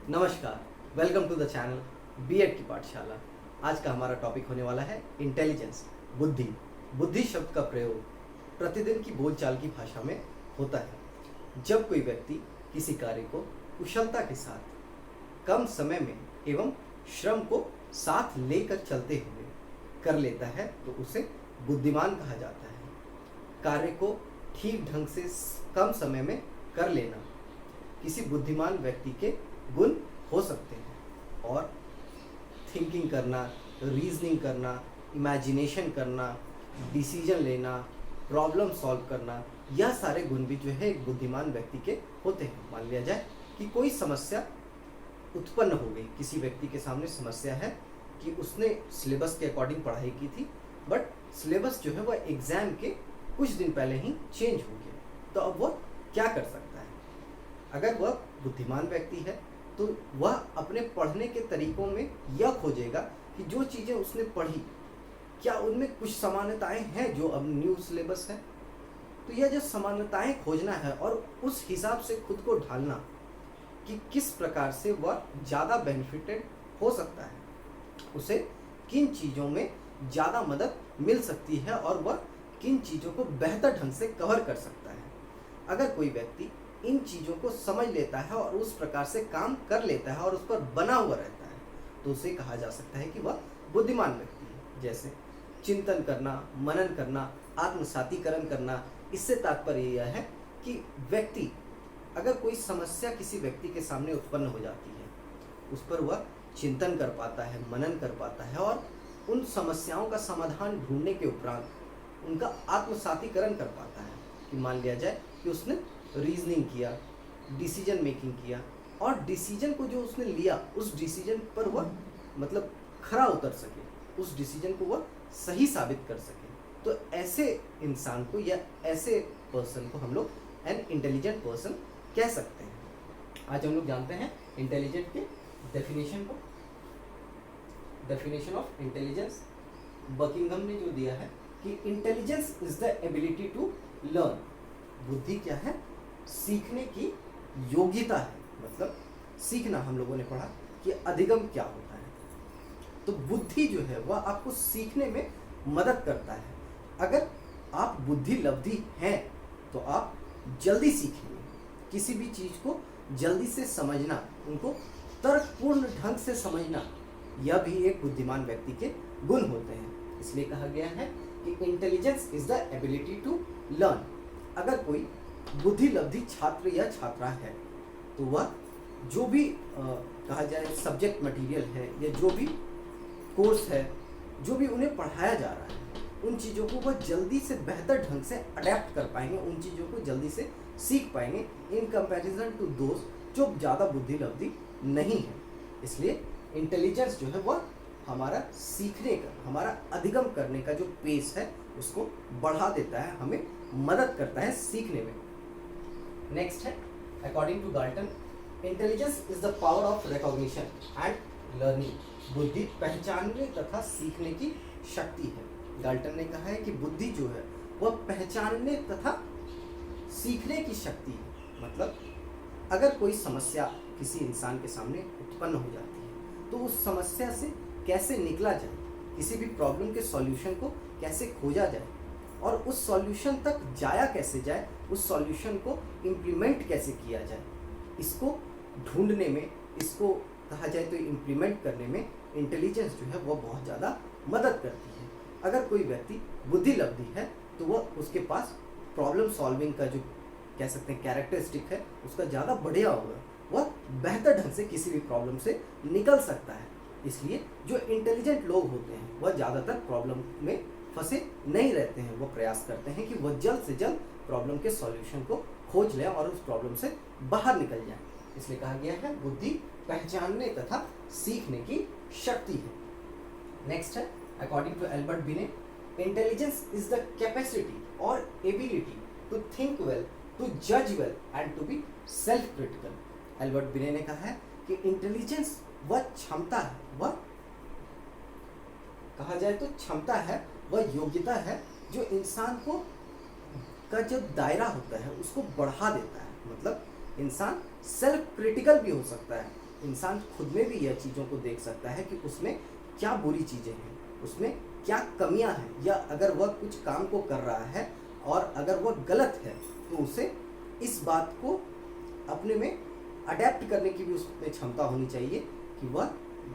नमस्कार, welcome to the channel BEd की पाठशाला। आज का हमारा टॉपिक होने वाला है इंटेलिजेंस, बुद्धि। बुद्धि शब्द का प्रयोग प्रतिदिन की बोलचाल की भाषा में होता है जब कोई व्यक्ति किसी कार्य को कुशलता के साथ कम समय में एवं श्रम को साथ लेकर चलते हुए कर लेता है तो उसे बुद्धिमान कहा जाता है। कार्य को ठीक ढंग से कम समय में कर लेना किसी बुद्धिमान व्यक्ति के गुण हो सकते हैं। और थिंकिंग करना, रीजनिंग करना, इमेजिनेशन करना, डिसीजन लेना, प्रॉब्लम सॉल्व करना, यह सारे गुण भी जो है एक बुद्धिमान व्यक्ति के होते हैं। मान लिया जाए कि कोई समस्या उत्पन्न हो गई, किसी व्यक्ति के सामने समस्या है कि उसने सिलेबस के अकॉर्डिंग पढ़ाई की थी, बट सिलेबस जो है वह एग्जाम के कुछ दिन पहले ही चेंज हो गया, तो अब वह क्या कर सकता है? अगर वह बुद्धिमान व्यक्ति है तो वह अपने पढ़ने के तरीकों में यह खोजेगा कि जो चीज़ें उसने पढ़ी क्या उनमें कुछ समानताएं हैं जो अब न्यू सिलेबस है। तो यह जो समानताएं खोजना है और उस हिसाब से खुद को ढालना कि किस प्रकार से वह ज़्यादा बेनिफिटेड हो सकता है, उसे किन चीज़ों में ज़्यादा मदद मिल सकती है और वह किन चीज़ों को बेहतर ढंग से कवर कर सकता है। अगर कोई व्यक्ति इन चीज़ों को समझ लेता है और उस प्रकार से काम कर लेता है और उस पर बना हुआ रहता है तो उसे कहा जा सकता है कि वह बुद्धिमान व्यक्ति है। जैसे चिंतन करना, मनन करना, आत्मसातीकरण करना। इससे तात्पर्य यह है कि व्यक्ति अगर कोई समस्या किसी व्यक्ति के सामने उत्पन्न हो जाती है उस पर वह चिंतन कर पाता है, मनन कर पाता है और उन समस्याओं का समाधान ढूंढने के उपरांत उनका आत्मसातीकरण कर पाता है। कि मान लिया जाए कि उसने रीजनिंग किया, डिसीजन मेकिंग किया और डिसीजन को जो उसने लिया उस डिसीजन पर वह मतलब खरा उतर सके, उस डिसीजन को वह सही साबित कर सके। तो ऐसे इंसान को या ऐसे पर्सन को हम लोग एन इंटेलिजेंट पर्सन कह सकते हैं। आज हम लोग जानते हैं इंटेलिजेंट के डेफिनेशन को। डेफिनेशन ऑफ इंटेलिजेंस बकिंघम ने जो दिया है कि intelligence is the ability to learn. बुद्धि क्या है? सीखने की योग्यता है। मतलब सीखना हम लोगों ने पढ़ा कि अधिगम क्या होता है। तो बुद्धि जो है वह आपको सीखने में मदद करता है। अगर आप बुद्धि लब्धि हैं तो आप जल्दी सीखेंगे, किसी भी चीज़ को जल्दी से समझना, उनको तर्कपूर्ण ढंग से समझना, यह भी एक बुद्धिमान व्यक्ति के गुण होते हैं। इसलिए कहा गया है कि intelligence is the ability to learn. अगर कोई बुद्धि लब्धि छात्र या छात्रा है तो वह जो भी कहा जाए सब्जेक्ट मटेरियल है या जो भी कोर्स है, जो भी उन्हें पढ़ाया जा रहा है, उन चीज़ों को वह जल्दी से बेहतर ढंग से अडेप्ट कर पाएंगे, उन चीज़ों को जल्दी से सीख पाएंगे इन कंपैरिजन टू दोस्त जो ज़्यादा बुद्धि लब्धि नहीं है। इसलिए इंटेलिजेंस जो है वह हमारा सीखने का, हमारा अधिगम करने का जो पेस है उसको बढ़ा देता है, हमें मदद करता है सीखने में। नेक्स्ट है according to Galton, intelligence is the power of recognition and learning. बुद्धि पहचानने तथा सीखने की शक्ति है। गाल्टन ने कहा है कि बुद्धि जो है वह पहचानने तथा सीखने की शक्ति है। मतलब अगर कोई समस्या किसी इंसान के सामने उत्पन्न हो जाती है तो उस समस्या से कैसे निकला जाए, किसी भी प्रॉब्लम के सॉल्यूशन को कैसे खोजा जाए और उस सॉल्यूशन तक जाया कैसे जाए, उस सॉल्यूशन को इम्प्लीमेंट कैसे किया जाए, इसको ढूंढने में, इसको कहा जाए तो इम्प्लीमेंट करने में इंटेलिजेंस जो है वह बहुत ज़्यादा मदद करती है। अगर कोई व्यक्ति बुद्धि लब्धि है तो वह उसके पास प्रॉब्लम सॉल्विंग का जो कह सकते हैं कैरेक्टरिस्टिक है उसका ज़्यादा बढ़िया होगा, वह बेहतर ढंग से किसी भी प्रॉब्लम से निकल सकता है। इसलिए जो इंटेलिजेंट लोग होते हैं वह ज़्यादातर प्रॉब्लम में फंसे नहीं रहते हैं, वह प्रयास करते हैं कि वह जल्द से जल्द प्रॉब्लम के सॉल्यूशन को खोज लें और उस प्रॉब्लम से बाहर निकल जाएं। इसलिए कहा गया है बुद्धि पहचानने तथा सीखने की शक्ति है। नेक्स्ट है according to Albert Binet, intelligence is the capacity और ability to think well, to जज well and to be self critical. Albert Binet ने कहा है कि इंटेलिजेंस वह क्षमता है, वह कहा जाए तो क्षमता है, वह योग्यता है जो इंसान को का जो दायरा होता है उसको बढ़ा देता है। मतलब इंसान सेल्फ क्रिटिकल भी हो सकता है, इंसान खुद में भी यह चीज़ों को देख सकता है कि उसमें क्या बुरी चीज़ें हैं, उसमें क्या कमियां हैं, या अगर वह कुछ काम को कर रहा है और अगर वह गलत है तो उसे इस बात को अपने में अडेप्ट करने की भी उसमें क्षमता होनी चाहिए कि वह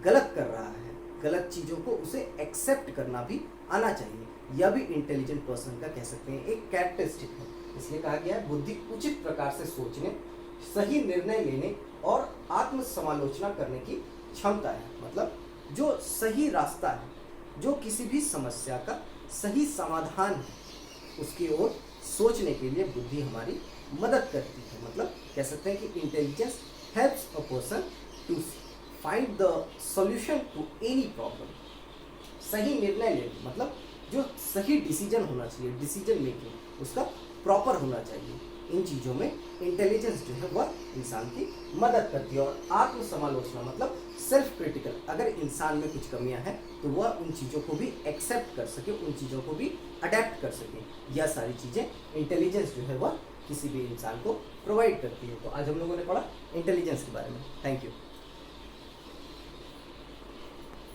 गलत कर रहा है, गलत चीज़ों को उसे एक्सेप्ट करना भी आना चाहिए। यह भी इंटेलिजेंट पर्सन का कह सकते हैं एक कैरेक्टरिस्टिक है। इसलिए कहा गया है बुद्धि उचित प्रकार से सोचने, सही निर्णय लेने और आत्म समालोचना करने की क्षमता है। मतलब जो सही रास्ता है, जो किसी भी समस्या का सही समाधान है, उसकी ओर सोचने के लिए बुद्धि हमारी मदद करती है। मतलब कह सकते हैं कि intelligence helps a person to find the solution to any problem. सही निर्णय लेना मतलब जो सही डिसीजन होना चाहिए, डिसीजन मेकिंग उसका प्रॉपर होना चाहिए। इन चीज़ों में इंटेलिजेंस जो है वह इंसान की मदद करती है। और आत्म समालोचना मतलब सेल्फ क्रिटिकल, अगर इंसान में कुछ कमियां हैं तो वह उन चीज़ों को भी एक्सेप्ट कर सके, उन चीज़ों को भी अडेप्ट कर सके। यह सारी चीज़ें इंटेलिजेंस जो है वह किसी भी इंसान को प्रोवाइड करती है। तो आज हम लोगों ने पढ़ा इंटेलिजेंस के बारे में। Thank you.